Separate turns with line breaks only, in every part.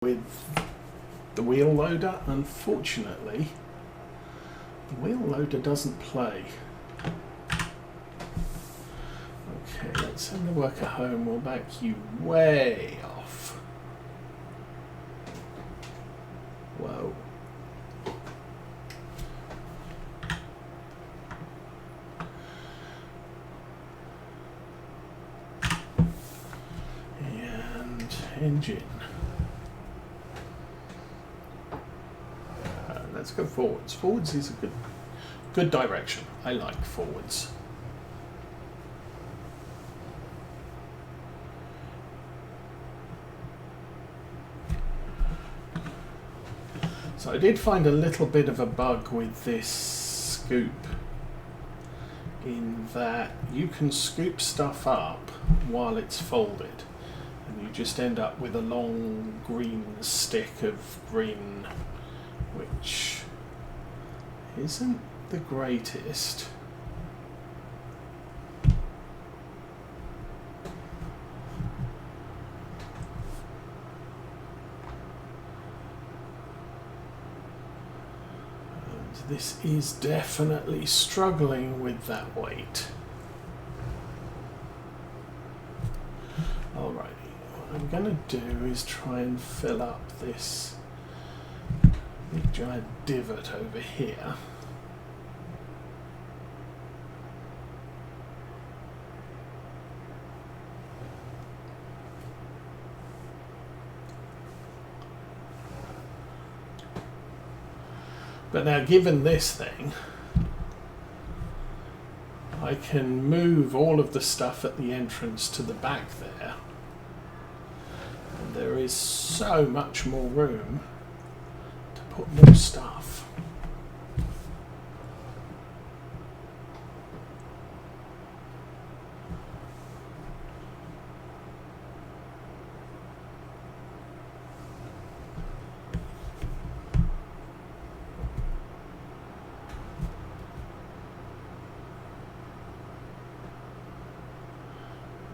with the wheel loader. Unfortunately, the wheel loader doesn't play. Okay, let's send the worker home. We'll back you way off. Whoa. And engine. Let's go forwards. Forwards is a good direction. I like forwards. So I did find a little bit of a bug with this scoop in that you can scoop stuff up while it's folded and you just end up with a long green stick of green, which isn't the greatest. This is definitely struggling with that weight. Alrighty, what I'm going to do is try and fill up this big giant divot over here. But now, given this thing, I can move all of the stuff at the entrance to the back there. And there is so much more room to put more stuff.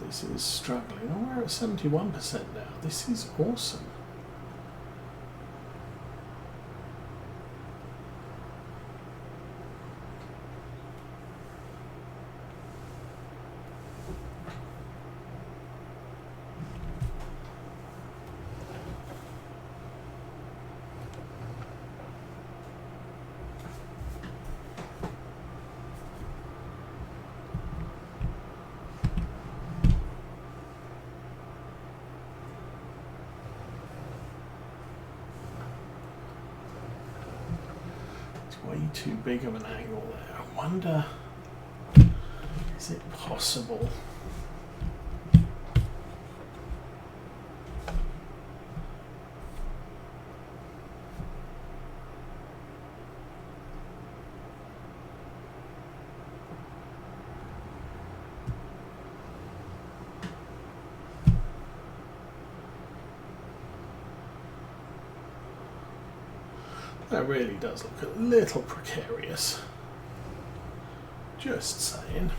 This is struggling. Oh, we're at 71% now. This is awesome. Way too big of an angle there. I wonder, is it possible? That really does look a little precarious. Just saying.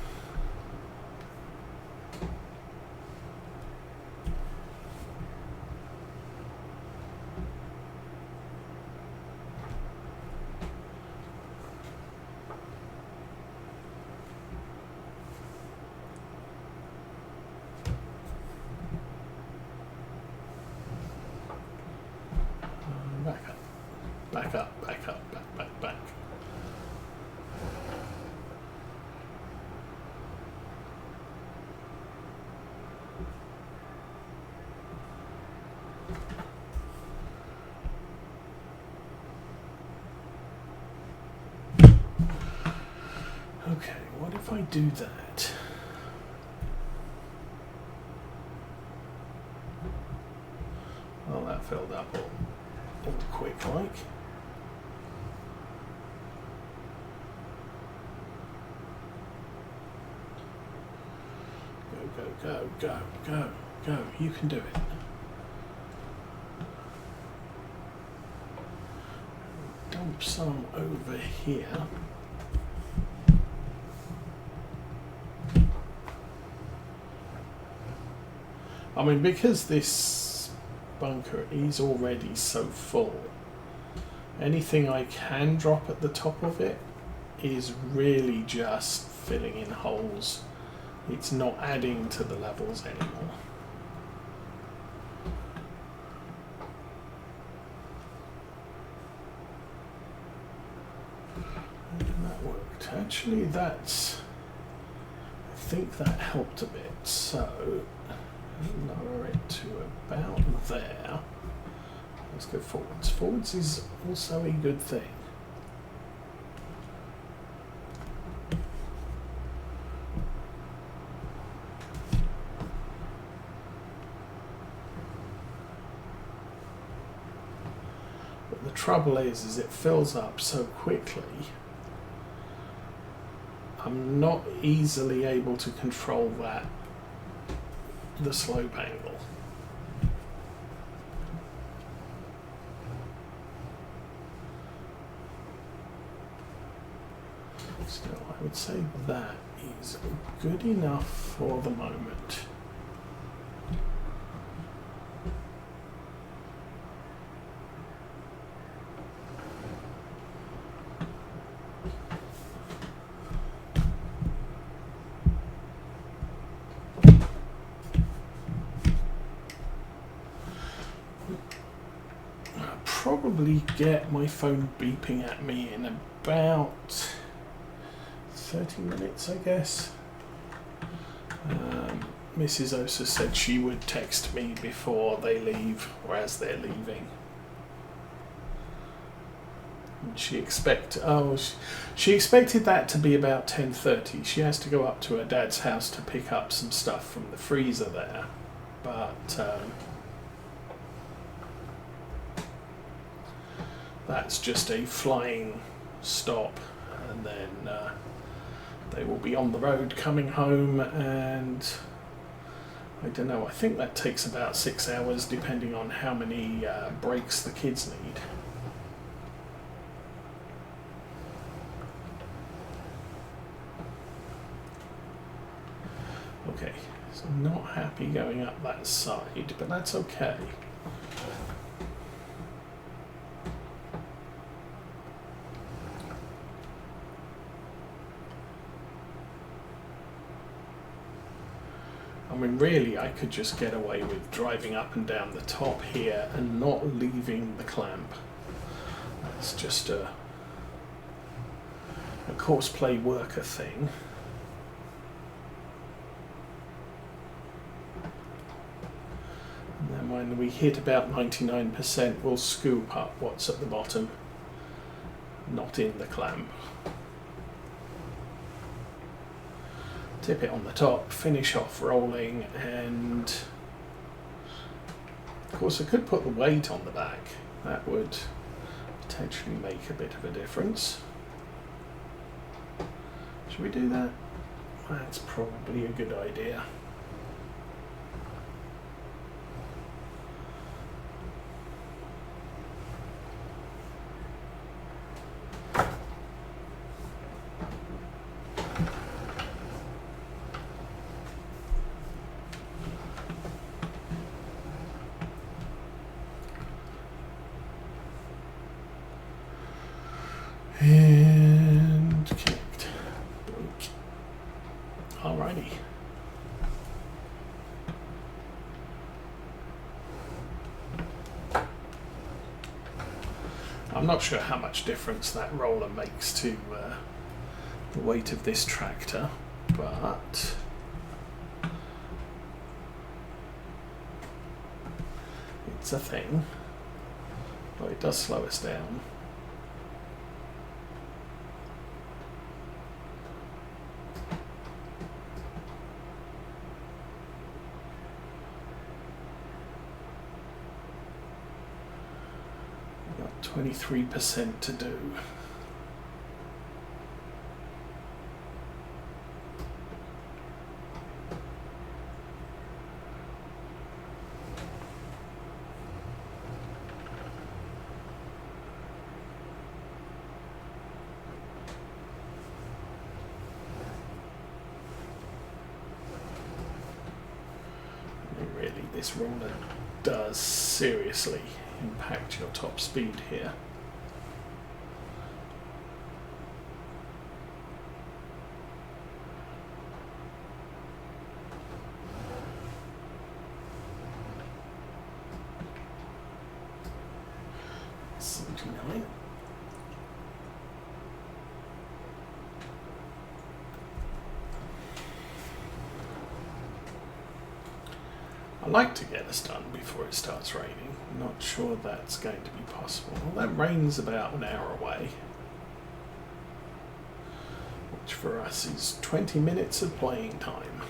Back up, back up, back. Okay, what if I do that? Well, that filled up all quick like. Go. You can do it. Dump some over here. I mean, because this bunker is already so full. Anything I can drop at the top of it is really just filling in holes. It's not adding to the levels anymore. And that worked. Actually, I think that helped a bit. So lower it to about there. Let's go forwards. Forwards is also a good thing. But the trouble is it fills up so quickly. I'm not easily able to control the slope angle. Still, I would say that is good enough for the moment. I'll probably get my phone beeping at me in about 30 minutes, I guess. Mrs. Osa said she would text me before they leave, or as they're leaving. And she expected that to be about 10:30. She has to go up to her dad's house to pick up some stuff from the freezer there, but that's just a flying stop, and then they will be on the road coming home, and I don't know, I think that takes about 6 hours depending on how many breaks the kids need. Okay, so I'm not happy going up that side, but that's okay. I mean, really, I could just get away with driving up and down the top here and not leaving the clamp. That's just a CoursePlay Worker thing. And then when we hit about 99%, we'll scoop up what's at the bottom, not in the clamp. Tip it on the top, finish off rolling, and of course I could put the weight on the back. That would potentially make a bit of a difference. Should we do that? That's probably a good idea. And kicked. Alrighty. I'm not sure how much difference that roller makes to the weight of this tractor, but it's a thing. Well, it does slow us down. We've got 23% to do. This roller does seriously impact your top speed here. I like to get this done before it starts raining. Not sure that's going to be possible. Well, that rain's about an hour away, which for us is 20 minutes of playing time.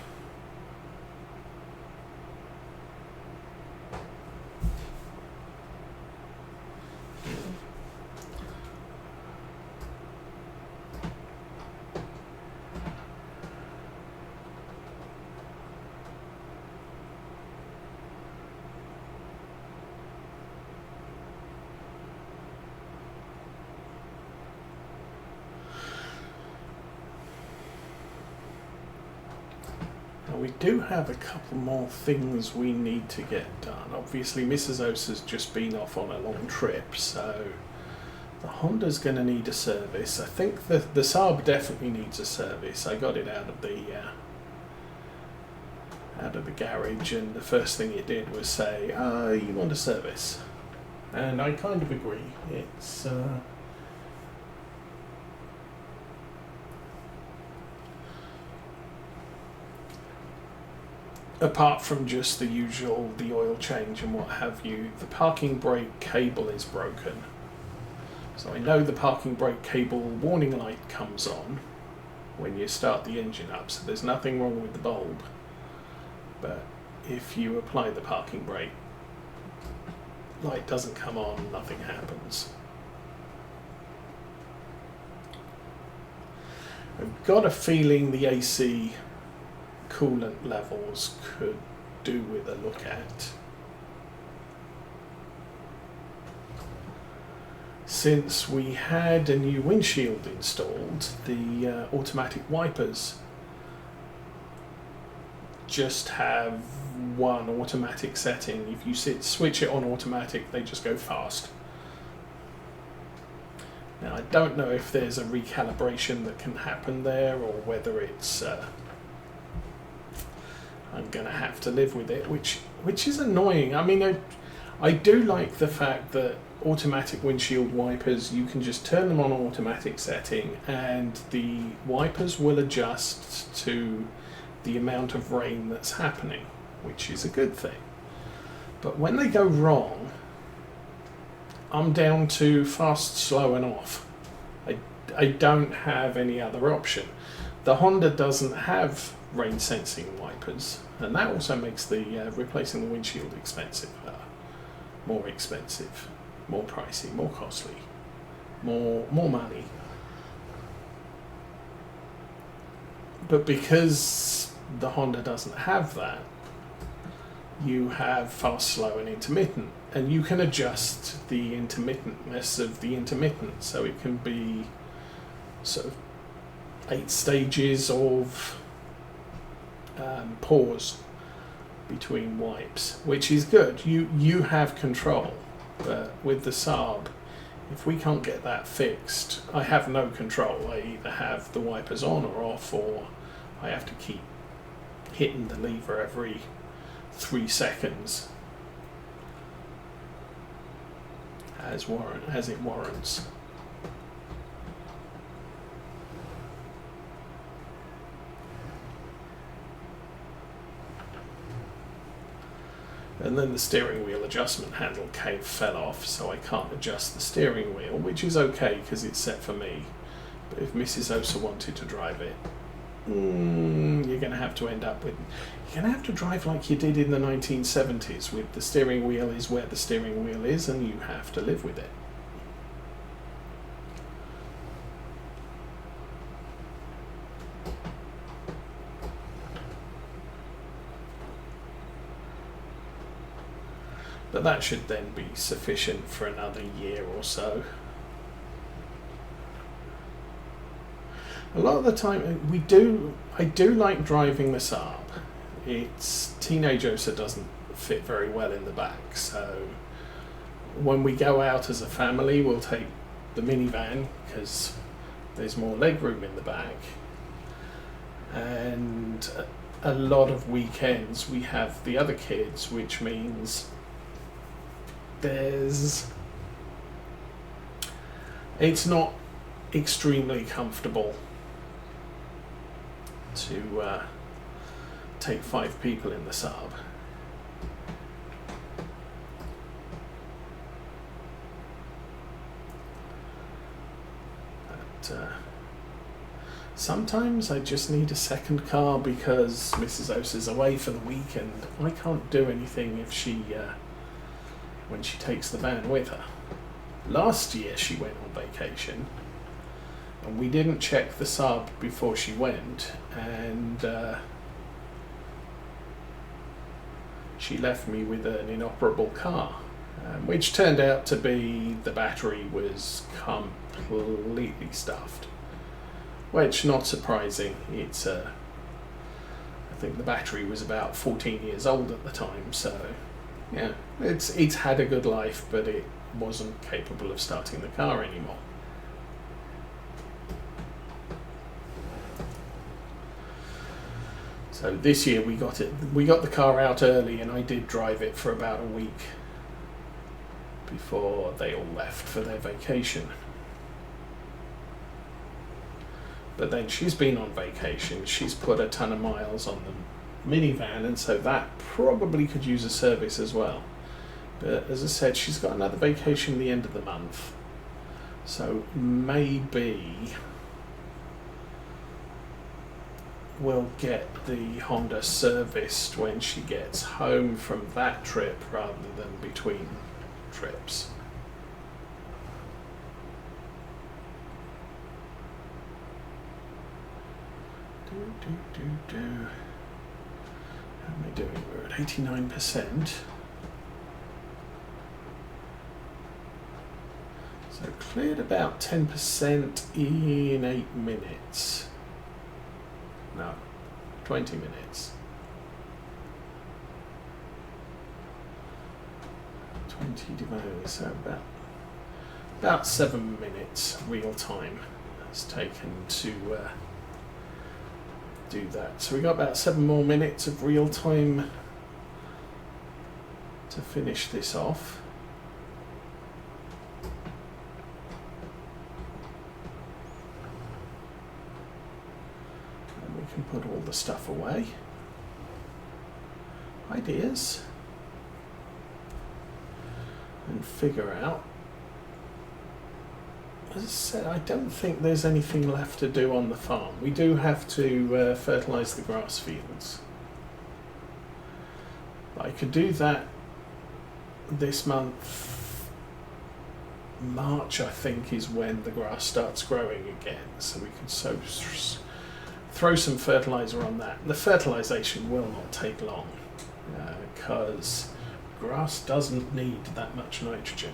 We do have a couple more things we need to get done. Obviously, Mrs. Osa's just been off on a long trip, so the Honda's going to need a service. I think the Saab definitely needs a service. I got it out of the garage, and the first thing it did was say, "You want a service?" And I kind of agree. It's apart from just the usual, the oil change and what have you, the parking brake cable is broken. So I know the parking brake cable warning light comes on when you start the engine up, so there's nothing wrong with the bulb. But if you apply the parking brake, light doesn't come on, nothing happens. I've got a feeling the AC coolant levels could do with a look at. Since we had a new windshield installed, the automatic wipers just have one automatic setting. If you switch it on automatic, they just go fast. Now, I don't know if there's a recalibration that can happen there, or whether it's I'm going to have to live with it, which is annoying. I mean, I do like the fact that automatic windshield wipers, you can just turn them on automatic setting and the wipers will adjust to the amount of rain that's happening, which is a good thing. But when they go wrong, I'm down to fast, slow and off. I don't have any other option. The Honda doesn't have rain sensing wipers, and that also makes the replacing the windshield expensive, more expensive, more pricey, more costly, more money. But because the Honda doesn't have that, you have fast, slow and intermittent, and you can adjust the intermittentness of the intermittent, so it can be sort of 8 stages of pause between wipes, which is good. You have control. But with the Saab, if we can't get that fixed, I have no control. I either have the wipers on or off, or I have to keep hitting the lever every 3 seconds as it warrants. And then the steering wheel adjustment handle fell off, so I can't adjust the steering wheel, which is okay because it's set for me. But if Mrs. Osa wanted to drive it, you're going to have to drive like you did in the 1970s, with the steering wheel is where the steering wheel is and you have to live with it. But that should then be sufficient for another year or so. A lot of the time, I do like driving the Saab. It's teenage Osa doesn't fit very well in the back. So when we go out as a family, we'll take the minivan because there's more legroom in the back. And a lot of weekends we have the other kids, which means it's not extremely comfortable to take 5 people in the sub. But sometimes I just need a second car because Mrs. Ose is away for the weekend. I can't do anything if when she takes the van with her. Last year she went on vacation and we didn't check the sub before she went, and she left me with an inoperable car, which turned out to be the battery was completely stuffed, which not surprising. It's I think the battery was about 14 years old at the time, so yeah, it's had a good life, but it wasn't capable of starting the car anymore. So this year we got the car out early, and I did drive it for about a week before they all left for their vacation. But then she's been on vacation, she's put a ton of miles on the minivan, and so that probably could use a service as well. But as I said, she's got another vacation at the end of the month, so maybe we'll get the Honda serviced when she gets home from that trip rather than between trips. How am I doing? We're at 89%. So cleared about 10% in 8 minutes. No, 20 minutes. 20 divided, so about 7 minutes real time has taken to do that. So we got about 7 more minutes of real time to finish this off. And we can put all the stuff away. Ideas. And figure out. As I said, I don't think there's anything left to do on the farm. We do have to fertilise the grass fields. I could do that this month. March, I think, is when the grass starts growing again, so we could throw some fertiliser on that. The fertilisation will not take long because grass doesn't need that much nitrogen.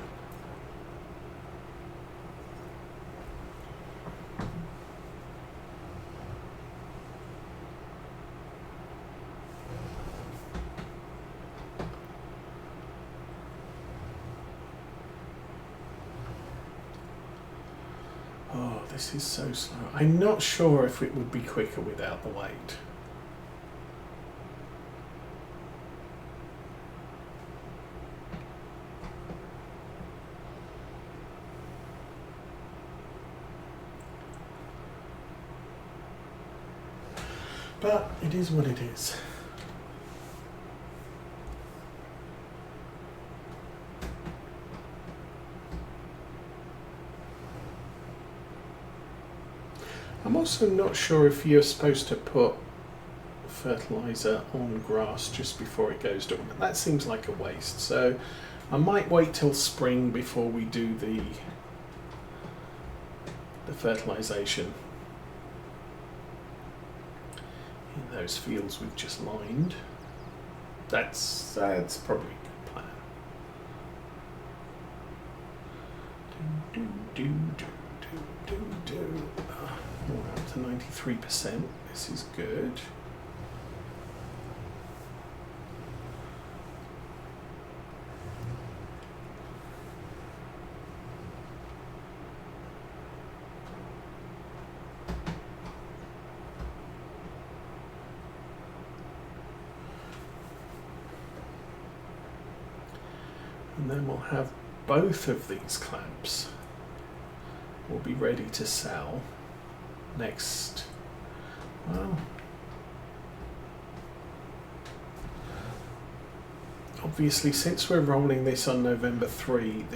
Oh, this is so slow. I'm not sure if it would be quicker without the weight. But it is what it is. I'm also not sure if you're supposed to put fertiliser on grass just before it goes dormant. That seems like a waste. So I might wait till spring before we do the fertilisation in those fields we've just lined. That's probably a good plan. We're up to 93%. This is good. And then we'll have both of these clamps will be ready to sell next, well, obviously since we're rolling this on November 3,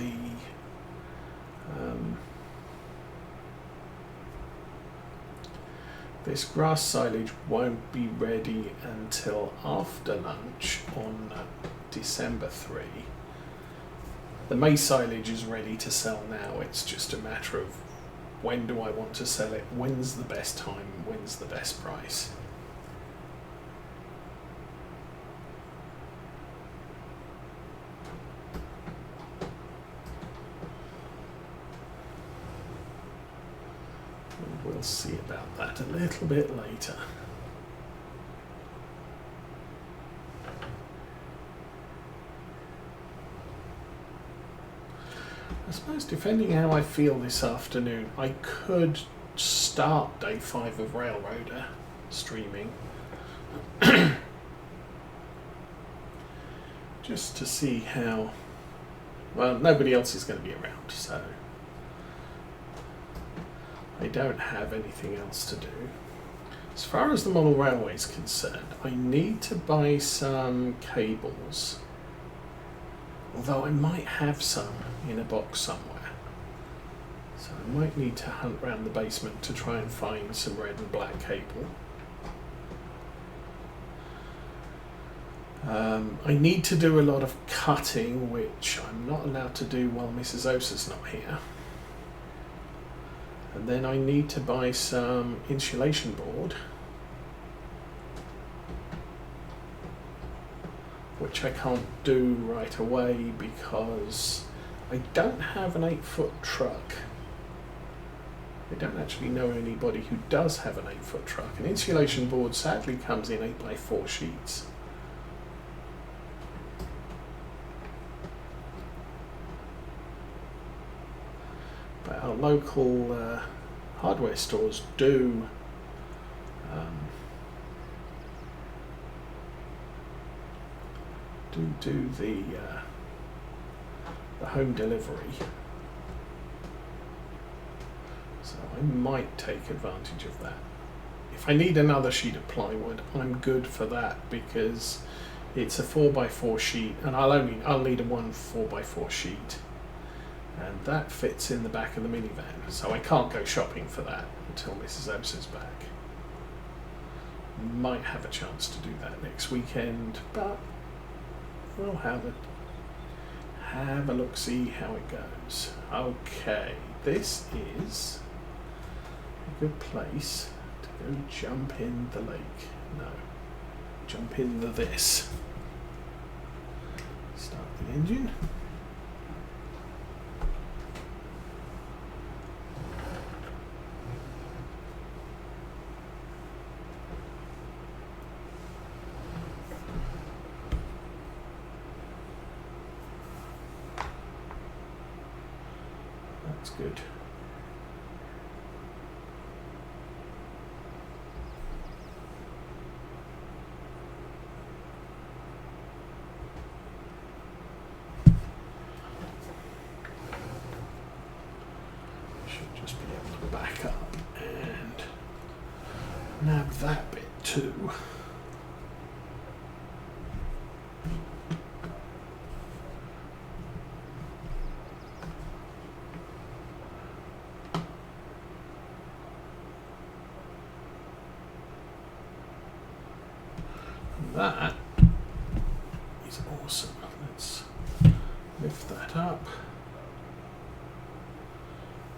this grass silage won't be ready until after lunch on December 3. The maize silage is ready to sell now. It's just a matter of when do I want to sell it, when's the best time, when's the best price. And we'll see about that a little bit later. I suppose depending how I feel this afternoon, I could start day 5 of Railroader streaming just to see how, well, nobody else is going to be around, so I don't have anything else to do. As far as the model railway is concerned, I need to buy some cables, although I might have some in a box somewhere. So I might need to hunt around the basement to try and find some red and black cable. I need to do a lot of cutting, which I'm not allowed to do while Mrs. Osa's not here. And then I need to buy some insulation board, which I can't do right away because I don't have an 8-foot truck. I don't actually know anybody who does have an 8-foot truck. An insulation board sadly comes in 8x4 sheets. But our local hardware stores do do the home delivery, so I might take advantage of that. If I need another sheet of plywood, I'm good for that because it's a 4x4 sheet, and I'll need a 4x4 sheet, and that fits in the back of the minivan, so I can't go shopping for that until Mrs. Osa's back. Might have a chance to do that next weekend, but we'll have a look, see how it goes. Okay, this is a good place to go jump in the lake. No, jump in this. Start the engine. That's good. Should just be able to back up and nab that bit too. That is awesome. Let's lift that up,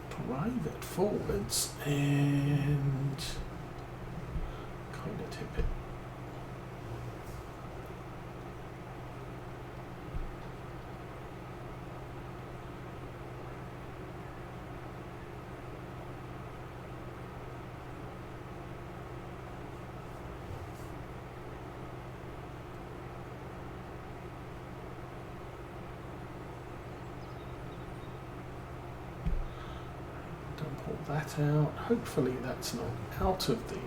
drive it forwards, and kind of tip it. Pull that out. Hopefully that's not out of the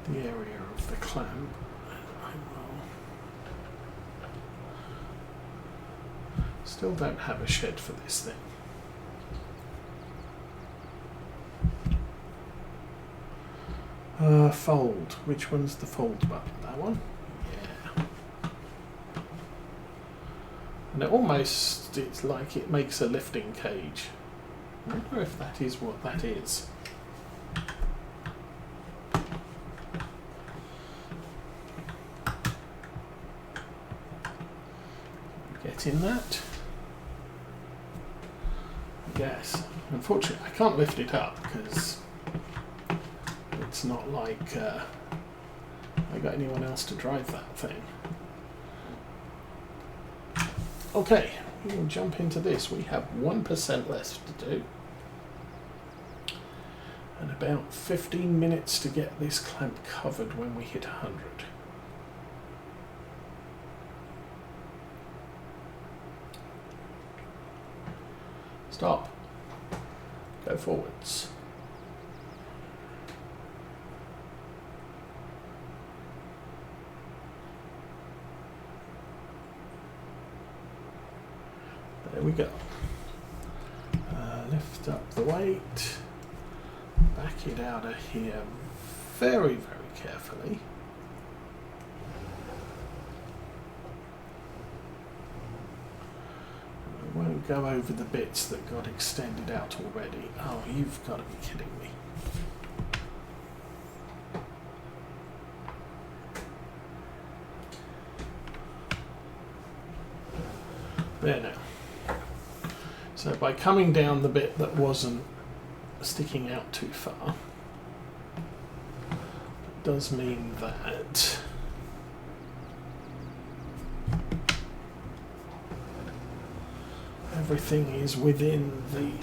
area of the clamp. I will Still don't have a shed for this thing. Fold. Which one's the fold button? That one? Yeah. And it's like it makes a lifting cage. I wonder if that is what that is. Get in that. Yes. Unfortunately, I can't lift it up because it's not like I got anyone else to drive that thing. Okay, we will jump into this. We have 1% left to do. And about 15 minutes to get this clamp covered when we hit 100. Stop. Go forwards. There we go. Lift up the weight. Back it out of here very, very carefully. I won't go over the bits that got extended out already. Oh, you've got to be kidding me. There now. So by coming down the bit that wasn't sticking out too far, it does mean that everything is within the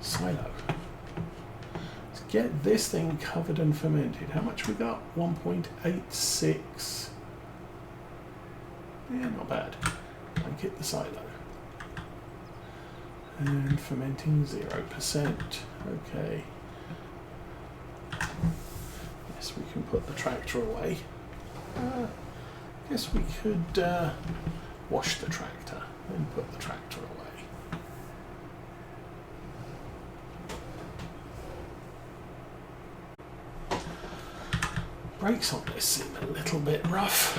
silo. Let's get this thing covered and fermented. How much we got? 1.86. Yeah, not bad. Make it the silo. And fermenting 0%. Okay. Yes, we can put the tractor away. Guess we could wash the tractor and put the tractor away. Brakes on this seem a little bit rough.